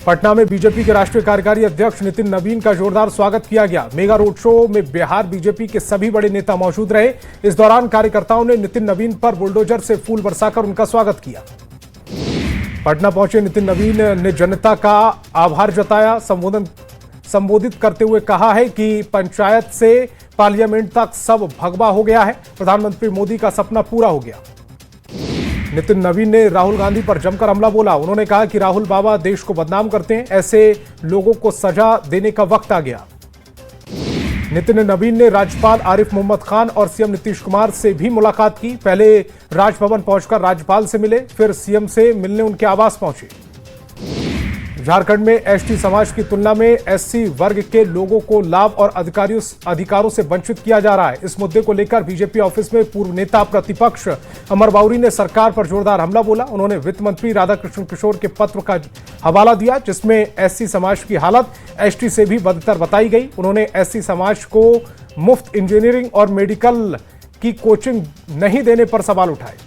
पटना में बीजेपी के राष्ट्रीय कार्यकारी अध्यक्ष नितिन नवीन का जोरदार स्वागत किया गया। मेगा रोड शो में बिहार बीजेपी के सभी बड़े नेता मौजूद रहे। इस दौरान कार्यकर्ताओं ने नितिन नवीन पर बुलडोजर से फूल बरसाकर उनका स्वागत किया। पटना पहुंचे नितिन नवीन ने जनता का आभार जताया। संबोधित करते हुए कहा है कि पंचायत से पार्लियामेंट तक सब भगवा हो गया है। प्रधानमंत्री मोदी का सपना पूरा हो गया। नितिन नवीन ने राहुल गांधी पर जमकर हमला बोला। उन्होंने कहा कि राहुल बाबा देश को बदनाम करते हैं, ऐसे लोगों को सजा देने का वक्त आ गया। नितिन नवीन ने राज्यपाल आरिफ मोहम्मद खान और सीएम नीतीश कुमार से भी मुलाकात की। पहले राजभवन पहुंचकर राज्यपाल से मिले, फिर सीएम से मिलने उनके आवास पहुंचे। झारखंड में एसटी समाज की तुलना में एससी वर्ग के लोगों को लाभ और अधिकारों से वंचित किया जा रहा है। इस मुद्दे को लेकर बीजेपी ऑफिस में पूर्व नेता प्रतिपक्ष अमर बाउरी ने सरकार पर जोरदार हमला बोला। उन्होंने वित्त मंत्री राधाकृष्ण किशोर के पत्र का हवाला दिया, जिसमें एससी समाज की हालत एसटी से भी बदतर बताई गई। उन्होंने एससी समाज को मुफ्त इंजीनियरिंग और मेडिकल की कोचिंग नहीं देने पर सवाल उठाए।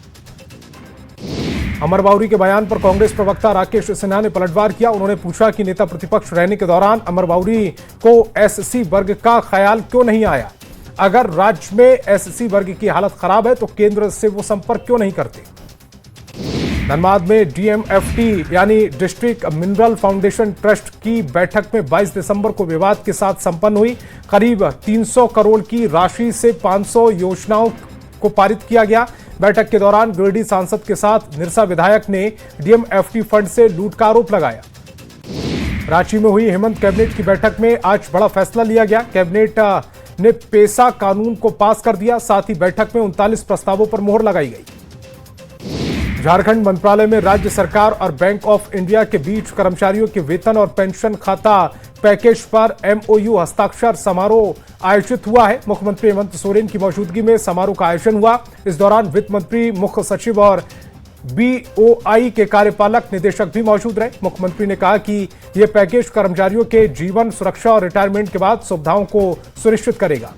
अमर बाउरी के बयान पर कांग्रेस प्रवक्ता राकेश सिन्हा ने पलटवार किया। उन्होंने पूछा कि नेता प्रतिपक्ष रहने के दौरान अमर बाउरी को एससी वर्ग का ख्याल क्यों नहीं आया। अगर राज्य में एससी वर्ग की हालत खराब है तो केंद्र से वो संपर्क क्यों नहीं करते। धनबाद में डीएमएफटी यानी डिस्ट्रिक्ट मिनरल फाउंडेशन ट्रस्ट की बैठक में 22 दिसंबर को विवाद के साथ संपन्न हुई। करीब 300 करोड़ की राशि से 500 योजनाओं को पारित किया गया। बैठक के दौरान गिरिडीह सांसद के साथ निरसा विधायक ने डीएमएफटी फंड से लूट का आरोप लगाया। रांची में हुई हेमंत कैबिनेट की बैठक में आज बड़ा फैसला लिया गया। कैबिनेट ने पेसा कानून को पास कर दिया। साथ ही बैठक में 39 प्रस्तावों पर मोहर लगाई गई। झारखंड मंत्रालय में राज्य सरकार और बैंक ऑफ इंडिया के बीच कर्मचारियों के वेतन और पेंशन खाता पैकेज पर एमओयू हस्ताक्षर समारोह आयोजित हुआ है। मुख्यमंत्री हेमंत सोरेन की मौजूदगी में समारोह का आयोजन हुआ। इस दौरान वित्त मंत्री, मुख्य सचिव और बीओआई के कार्यपालक निदेशक भी मौजूद रहे। मुख्यमंत्री ने कहा कि यह पैकेज कर्मचारियों के जीवन सुरक्षा और रिटायरमेंट के बाद सुविधाओं को सुनिश्चित करेगा।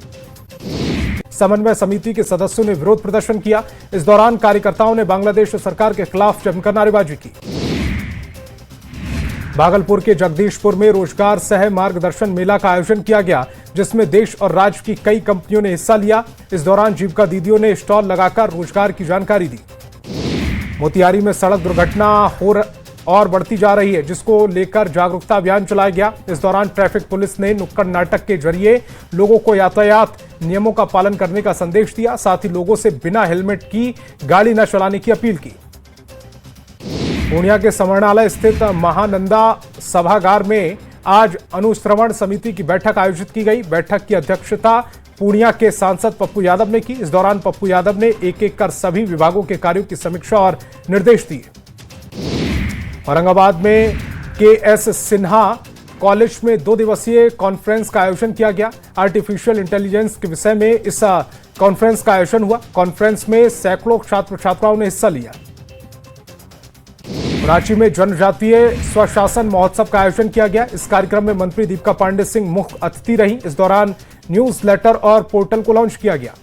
समन्वय समिति के सदस्यों ने विरोध प्रदर्शन किया। इस दौरान कार्यकर्ताओं ने बांग्लादेश सरकार के खिलाफ जमकर नारेबाजी की। भागलपुर के जगदीशपुर में रोजगार सह मार्गदर्शन मेला का आयोजन किया गया, जिसमें देश और राज्य की कई कंपनियों ने हिस्सा लिया। इस दौरान जीविका दीदियों ने स्टॉल लगाकर रोजगार की जानकारी दी। मोतिहारी में सड़क दुर्घटना और बढ़ती जा रही है, जिसको लेकर जागरूकता अभियान चलाया गया। इस दौरान ट्रैफिक पुलिस ने नुक्कड़ नाटक के जरिए लोगों को यातायात नियमों का पालन करने का संदेश दिया। साथ ही लोगों से बिना हेलमेट की गाड़ी न चलाने की अपील की। पूर्णिया के समरणालय स्थित महानंदा सभागार में आज अनुश्रवण समिति की बैठक आयोजित की गई। बैठक की अध्यक्षता पूर्णिया के सांसद पप्पू यादव ने की। इस दौरान पप्पू यादव ने एक एक कर सभी विभागों के कार्यों की समीक्षा और निर्देश दिए। औरंगाबाद में केएस सिन्हा कॉलेज में 2 दिवसीय कॉन्फ्रेंस का आयोजन किया गया। आर्टिफिशियल इंटेलिजेंस के विषय में इस कॉन्फ्रेंस का आयोजन हुआ। कॉन्फ्रेंस में सैकड़ों छात्र छात्राओं ने हिस्सा लिया। रांची में जनजातीय स्वशासन महोत्सव का आयोजन किया गया। इस कार्यक्रम में मंत्री दीपिका पांडे सिंह मुख्य अतिथि रही। इस दौरान न्यूज लेटर और पोर्टल को लॉन्च किया गया।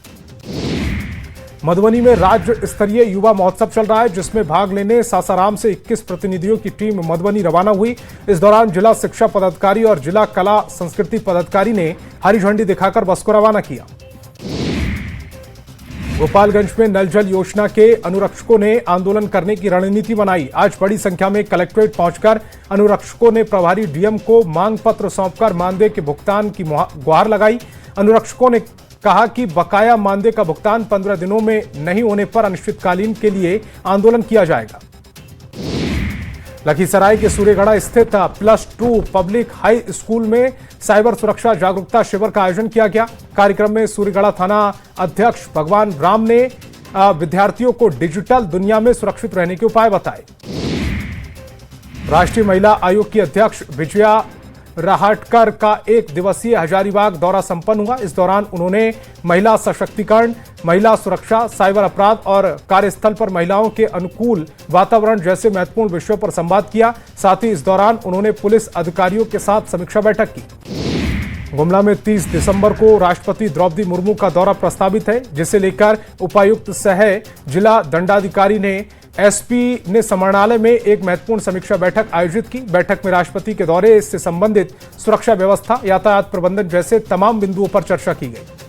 मधुबनी में राज्य स्तरीय युवा महोत्सव चल रहा है, जिसमें भाग लेने सासाराम से 21 प्रतिनिधियों की टीम मधुबनी रवाना हुई। इस दौरान जिला शिक्षा पदाधिकारी और जिला कला संस्कृति पदाधिकारी ने हरी झंडी दिखाकर बस को रवाना किया। गोपालगंज में नल जल योजना के अनुरक्षकों ने आंदोलन करने की रणनीति बनाई। आज बड़ी संख्या में कलेक्ट्रेट पहुंचकर अनुरक्षकों ने प्रभारी डीएम को मांग पत्र सौंपकर मानदेय के भुगतान की गुहार लगाई। अनुरक्षकों ने कहा कि बकाया मानदेय का भुगतान 15 दिनों में नहीं होने पर अनिश्चितकालीन के लिए आंदोलन किया जाएगा। लखीसराय के सूर्यगढ़ा स्थित +2 पब्लिक हाई स्कूल में साइबर सुरक्षा जागरूकता शिविर का आयोजन किया गया। कार्यक्रम में सूर्यगढ़ा थाना अध्यक्ष भगवान राम ने विद्यार्थियों को डिजिटल दुनिया में सुरक्षित रहने के उपाय बताए। राष्ट्रीय महिला आयोग की अध्यक्ष विजया राहटकर का 1 दिवसीय हजारीबाग दौरा संपन्न हुआ। इस दौरान उन्होंने महिला सशक्तिकरण, महिला सुरक्षा, साइबर अपराध और कार्यस्थल पर महिलाओं के अनुकूल वातावरण जैसे महत्वपूर्ण विषयों पर संवाद किया। साथ ही इस दौरान उन्होंने पुलिस अधिकारियों के साथ समीक्षा बैठक की। गुमला में 30 दिसंबर को राष्ट्रपति द्रौपदी मुर्मू का दौरा प्रस्तावित है, जिसे लेकर उपायुक्त सह जिला दंडाधिकारी ने एसपी ने समरणालय में एक महत्वपूर्ण समीक्षा बैठक आयोजित की। बैठक में राष्ट्रपति के दौरे से संबंधित सुरक्षा व्यवस्था, यातायात प्रबंधन जैसे तमाम बिंदुओं पर चर्चा की गई।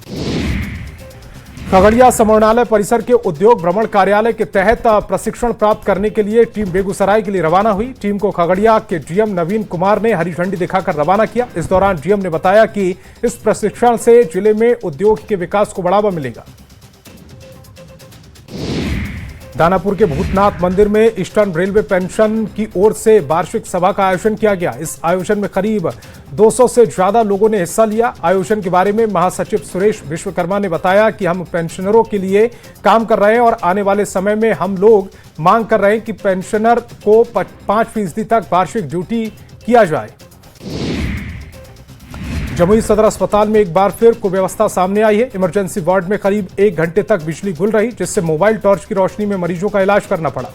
खगड़िया समरणालय परिसर के उद्योग भ्रमण कार्यालय के तहत प्रशिक्षण प्राप्त करने के लिए टीम बेगूसराय के लिए रवाना हुई। टीम को खगड़िया के डीएम नवीन कुमार ने हरी झंडी दिखाकर रवाना किया। इस दौरान डीएम ने बताया कि इस प्रशिक्षण से जिले में उद्योग के विकास को बढ़ावा मिलेगा। दानापुर के भूतनाथ मंदिर में ईस्टर्न रेलवे पेंशन की ओर से वार्षिक सभा का आयोजन किया गया। इस आयोजन में करीब 200 से ज्यादा लोगों ने हिस्सा लिया। आयोजन के बारे में महासचिव सुरेश विश्वकर्मा ने बताया कि हम पेंशनरों के लिए काम कर रहे हैं और आने वाले समय में हम लोग मांग कर रहे हैं कि पेंशनर को 5% तक वार्षिक ड्यूटी किया जाए। जमुई सदर अस्पताल में एक बार फिर कुव्यवस्था सामने आई है। इमरजेंसी वार्ड में करीब 1 घंटे तक बिजली गुल रही, जिससे मोबाइल टॉर्च की रोशनी में मरीजों का इलाज करना पड़ा।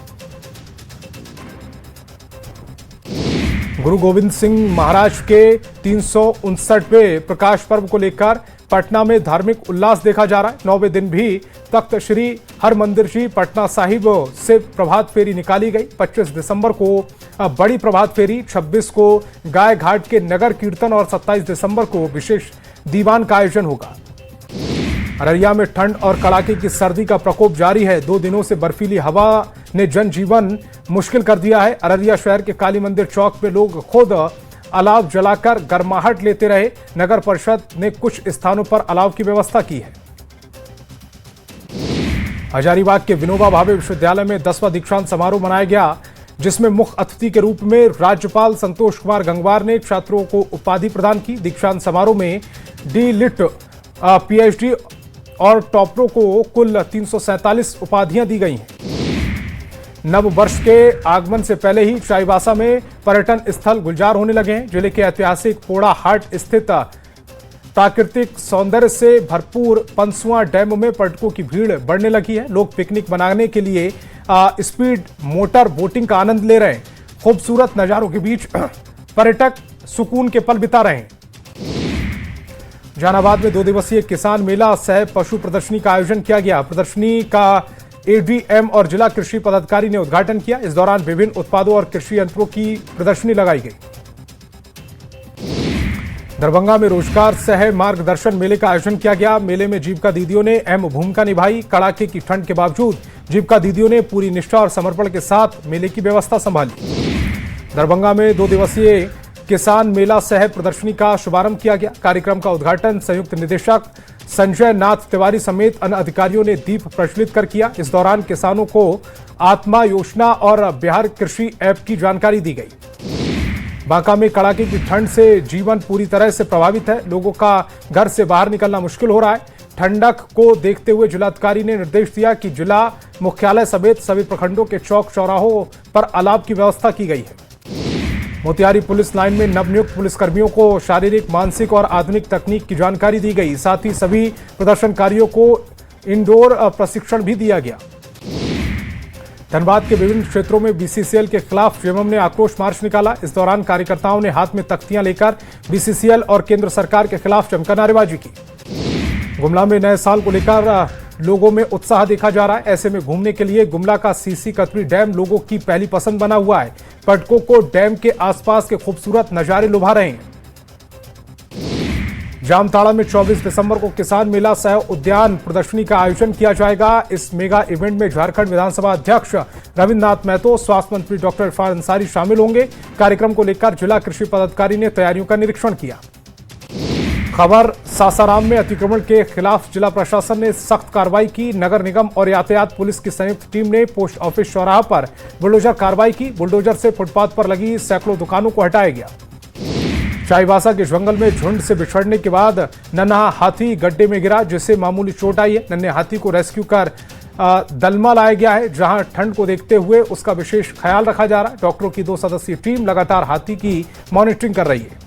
गुरु गोविंद सिंह महाराज के 359वें प्रकाश पर्व को लेकर पटना में धार्मिक उल्लास देखा जा रहा है। 9वें दिन भी तख्त श्री हरमंदिर जी पटना साहिब से प्रभात फेरी निकाली गई। 25 दिसंबर को बड़ी प्रभात फेरी, 26 को गाय घाट के नगर कीर्तन और 27 दिसंबर को विशेष दीवान का आयोजन होगा। अररिया में ठंड और कड़ाके की सर्दी का प्रकोप जारी है। 2 दिनों से बर्फीली हवा ने जनजीवन मुश्किल कर दिया है। अररिया शहर के काली मंदिर चौक पे लोग खुद अलाव जलाकर गर्माहट लेते रहे। नगर परिषद ने कुछ स्थानों पर अलाव की व्यवस्था की है। हजारीबाग के विनोबा भावे विश्वविद्यालय में 10वां दीक्षांत समारोह मनाया गया, जिसमें मुख्य अतिथि के रूप में राज्यपाल संतोष कुमार गंगवार ने छात्रों को उपाधि प्रदान की। दीक्षांत समारोह में डी.लिट, पीएचडी और टॉपरों को कुल 347 उपाधियां दी गई हैं। नव वर्ष के आगमन से पहले ही चाईबासा में पर्यटन स्थल गुलजार होने लगे हैं। जिले के ऐतिहासिक पोड़ा हाट स्थित प्राकृतिक सौंदर्य से भरपूर पंसुआ डैम में पर्यटकों की भीड़ बढ़ने लगी है। लोग पिकनिक मनाने के लिए स्पीड मोटर बोटिंग का आनंद ले रहे हैं। खूबसूरत नजारों के बीच पर्यटक सुकून के पल बिता रहे हैं। जहानाबाद में 2 दिवसीय किसान मेला सह पशु प्रदर्शनी का आयोजन किया गया। प्रदर्शनी का एडीएम और जिला कृषि पदाधिकारी ने उद्घाटन किया। इस दौरान विभिन्न उत्पादों और कृषि यंत्रों की प्रदर्शनी लगाई गई। दरभंगा में रोजगार सह मार्गदर्शन मेले का आयोजन किया गया। मेले में जीविका दीदियों ने अहम भूमिका निभाई। कड़ाके की ठंड के बावजूद जीविका दीदियों ने पूरी निष्ठा और समर्पण के साथ मेले की व्यवस्था संभाली। दरभंगा में 2 दिवसीय किसान मेला सह प्रदर्शनी का शुभारंभ किया गया। कार्यक्रम का उद्घाटन संयुक्त निदेशक संजय नाथ तिवारी समेत अन्य अधिकारियों ने दीप प्रज्वलित कर किया। इस दौरान किसानों को आत्मा योजना और बिहार कृषि ऐप की जानकारी दी गई। बांका में कड़ाके की ठंड से जीवन पूरी तरह से प्रभावित है। लोगों का घर से बाहर निकलना मुश्किल हो रहा है। ठंडक को देखते हुए जिलाधिकारी ने निर्देश दिया कि जिला मुख्यालय समेत सभी प्रखंडों के चौक चौराहों पर अलाव की व्यवस्था की गई है। मोतिहारी पुलिस लाइन में नवनियुक्त पुलिसकर्मियों को शारीरिक, मानसिक और आधुनिक तकनीक की जानकारी दी गई। साथ ही सभी प्रदर्शनकारियों को इंडोर प्रशिक्षण भी दिया गया। धनबाद के विभिन्न क्षेत्रों में बीसीसीएल के खिलाफ जेएमएम ने आक्रोश मार्च निकाला। इस दौरान कार्यकर्ताओं ने हाथ में तख्तियां लेकर बीसीसीएल और केंद्र सरकार के खिलाफ जमकर नारेबाजी की। गुमला में नए साल को लेकर लोगों में उत्साह देखा जा रहा है। ऐसे में घूमने के लिए गुमला का सीसी कतरी डैम लोगों की पहली पसंद बना हुआ है। पर्यटकों को डैम के आसपास के खूबसूरत नजारे लुभा रहे हैं। जामताड़ा में 24 दिसंबर को किसान मेला सह उद्यान प्रदर्शनी का आयोजन किया जाएगा। इस मेगा इवेंट में झारखंड विधानसभा अध्यक्ष रविन्द्रनाथ महतो, स्वास्थ्य मंत्री डॉक्टर इरफान अंसारी शामिल होंगे। कार्यक्रम को लेकर जिला कृषि पदाधिकारी ने तैयारियों का निरीक्षण किया। खबर सासाराम में अतिक्रमण के खिलाफ जिला प्रशासन ने सख्त कार्रवाई की। नगर निगम और यातायात पुलिस की संयुक्त टीम ने पोस्ट ऑफिस चौराहा पर बुलडोजर कार्रवाई की। बुलडोजर से फुटपाथ पर लगी सैकड़ों दुकानों को हटाया गया। चाईबासा के जंगल में झुंड से बिछड़ने के बाद नन्हा हाथी गड्ढे में गिरा, जिससे मामूली चोट आई है। नन्हे हाथी को रेस्क्यू कर दलमा लाया गया है, जहां ठंड को देखते हुए उसका विशेष ख्याल रखा जा रहा है। डॉक्टरों की 2 सदस्यीय टीम लगातार हाथी की मॉनिटरिंग कर रही है।